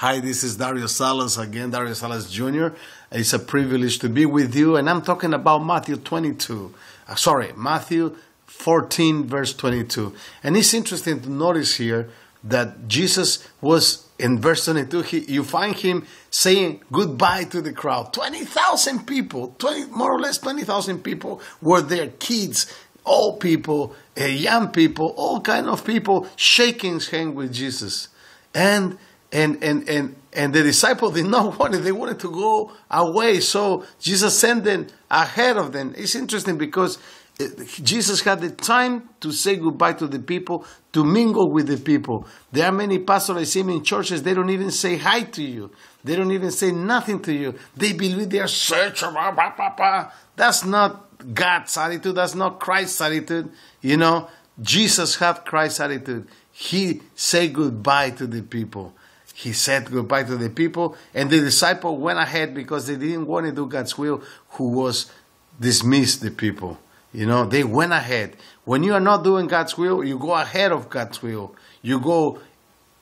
Hi, this is Dario Salas again, Dario Salas Jr. It's a privilege to be with you, and I'm talking about Matthew 14, verse 22. And it's interesting to notice here that Jesus was, in verse 22, you find him saying goodbye to the crowd. 20,000 people, more or less 20,000 people were there, kids, old people, young people, all kind of people shaking hands with Jesus. And the disciples did not want it. They wanted to go away. So Jesus sent them ahead of them. It's interesting because Jesus had the time to say goodbye to the people, to mingle with the people. There are many pastors I see in churches, they don't even say hi to you. They don't even say nothing to you. They believe they are searching. That's not God's attitude. That's not Christ's attitude. You know, Jesus had Christ's attitude. He said goodbye to the people. He said goodbye to the people, and the disciple went ahead because they didn't want to do God's will, who was dismissed the people. You know, they went ahead. When you are not doing God's will, you go ahead of God's will. You go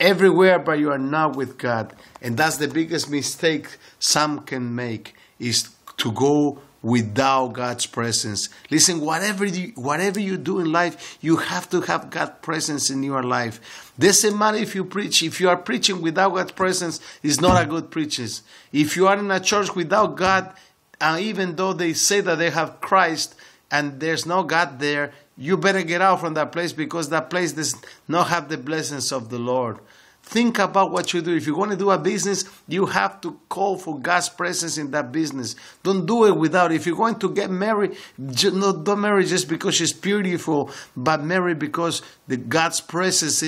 everywhere, but you are not with God. And that's the biggest mistake some can make, is to go without God's presence. Listen, whatever you do in life, you have to have God's presence in your life. Doesn't matter if you preach. If you are preaching without God's presence, it's not a good preaching. If you are in a church without God, even though they say that they have Christ and there's no God there, you better get out from that place, because that place does not have the blessings of the Lord. Think about what you do. If you're going to do a business, you have to call for God's presence in that business. Don't do it without. If you're going to get married, don't marry just because she's beautiful, but marry because God's presence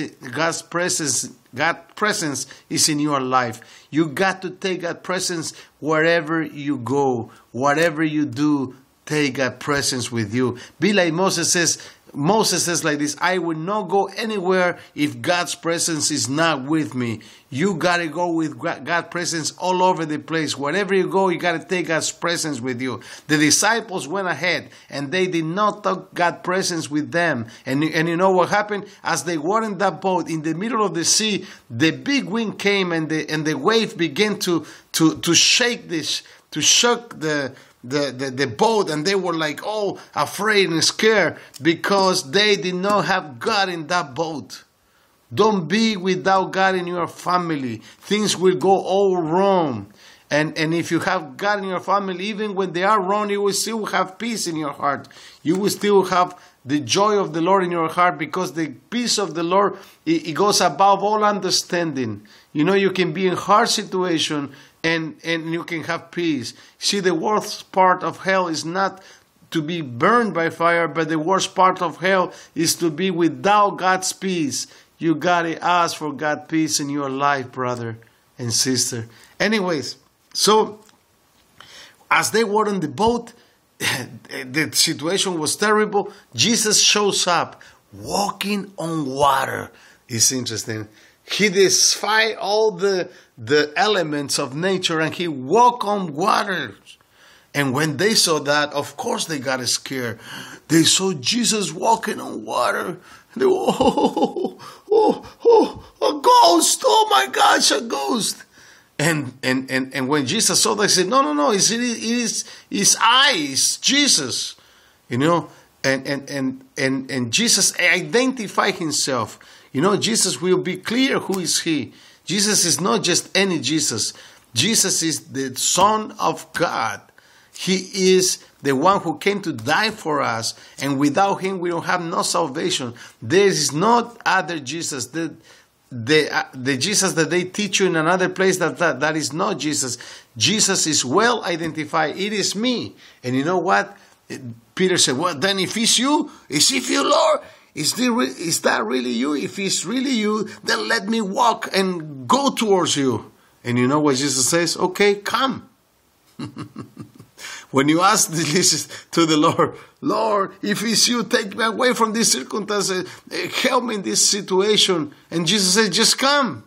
is in your life. You got to take that presence wherever you go. Whatever you do, take that presence with you. Be like Moses says. Moses says like this: I will not go anywhere if God's presence is not with me. You got to go with God's presence all over the place. Wherever you go, you got to take God's presence with you. The disciples went ahead and they did not take God's presence with them. And you know what happened? As they were in that boat in the middle of the sea, the big wind came and the wave began to shake the boat, and they were like all afraid and scared because they did not have God in that boat. Don't be without God in your family. Things will go all wrong. And if you have God in your family, even when they are wrong, you will still have peace in your heart. You will still have the joy of the Lord in your heart, because the peace of the Lord, it goes above all understanding. You know, you can be in hard situation and you can have peace. See, the worst part of hell is not to be burned by fire, but the worst part of hell is to be without God's peace. You got to ask for God's peace in your life, brother and sister. Anyways, so as they were on the boat, the situation was terrible. Jesus shows up walking on water. It's interesting. He defied all the elements of nature and he walked on water. And when they saw that, of course they got scared. They saw Jesus walking on water. They were, a ghost! Oh my gosh, a ghost! And when Jesus saw that, he said, no, it's Jesus, you know, and Jesus identified himself. You know, Jesus will be clear who is he. Jesus is not just any Jesus. Jesus is the Son of God. He is the one who came to die for us, and without him we don't have no salvation. There is no other Jesus. The Jesus that they teach you in another place, that is not Jesus. Jesus is well identified. It is me. And you know what? Peter said, well, then if it's you, is it you, Lord? Is that really you? If it's really you, then let me walk and go towards you. And you know what Jesus says? Okay, come. When you ask this to the Lord, Lord, if it's you, take me away from this circumstance, help me in this situation. And Jesus says, just come.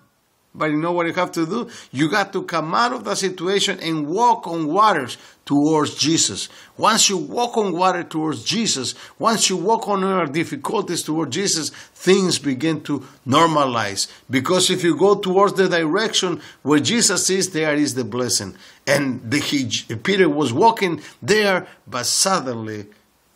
But you know what you have to do? You got to come out of that situation and walk on waters towards Jesus. Once you walk on water towards Jesus, once you walk on your difficulties towards Jesus, things begin to normalize. Because if you go towards the direction where Jesus is, there is the blessing. And Peter was walking there, but suddenly,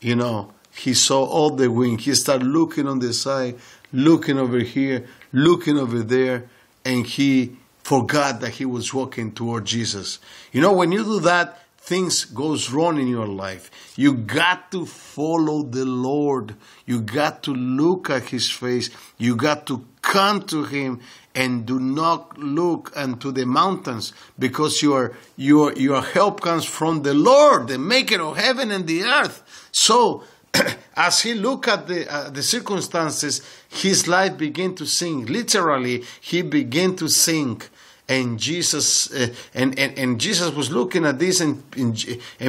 he saw all the wind. He started looking on the side, looking over here, looking over there, and he forgot that he was walking toward Jesus. When you do that, things goes wrong in your life. You got to follow the Lord. You got to look at His face. You got to come to Him and do not look unto the mountains, because your help comes from the Lord, the maker of heaven and the earth. So, as he looked at the circumstances, his life began to sink. Literally, he began to sink. And Jesus and Jesus was looking at this, and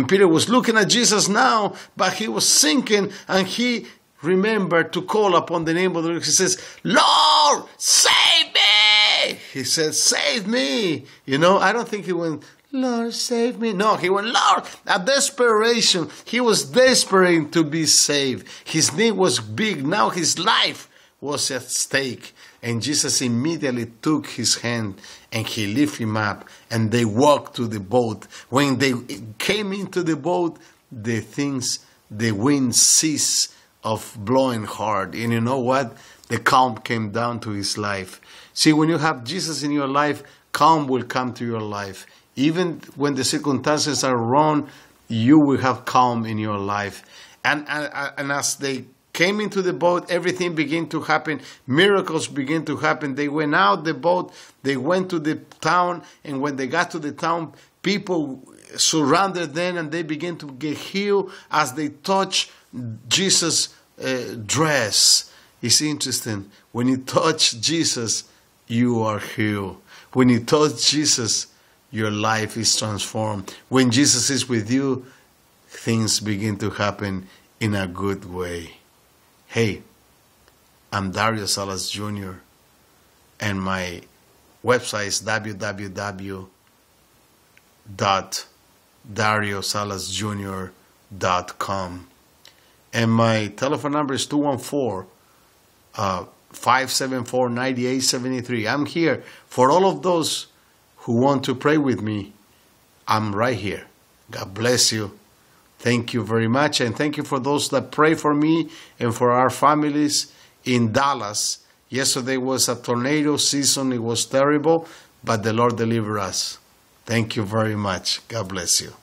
Peter was looking at Jesus now, but he was sinking, and he remembered to call upon the name of the Lord. He says, "Lord, save me!" He said, "Save me!" I don't think he went, "Lord, save me." No, he went, "Lord," a desperation. He was desperate to be saved. His need was big. Now his life was at stake. And Jesus immediately took his hand and he lifted him up, and they walked to the boat. When they came into the boat, the wind ceased of blowing hard. And you know what? The calm came down to his life. See, when you have Jesus in your life, calm will come to your life. Even when the circumstances are wrong, you will have calm in your life. And as they came into the boat, everything began to happen. Miracles began to happen. They went out the boat. They went to the town. And when they got to the town, people surrounded them, and they began to get healed as they touched Jesus' dress. It's interesting. When you touch Jesus, you are healed. When you touch Jesus, your life is transformed. When Jesus is with you, things begin to happen in a good way. Hey, I'm Dario Salas Jr., and my website is www.dariosalasjr.com. And my telephone number is 214-574-9873. I'm here for all of those who want to pray with me. I'm right here. God bless you. Thank you very much. And thank you for those that pray for me and for our families in Dallas. Yesterday was a tornado season. It was terrible, but the Lord delivered us. Thank you very much. God bless you.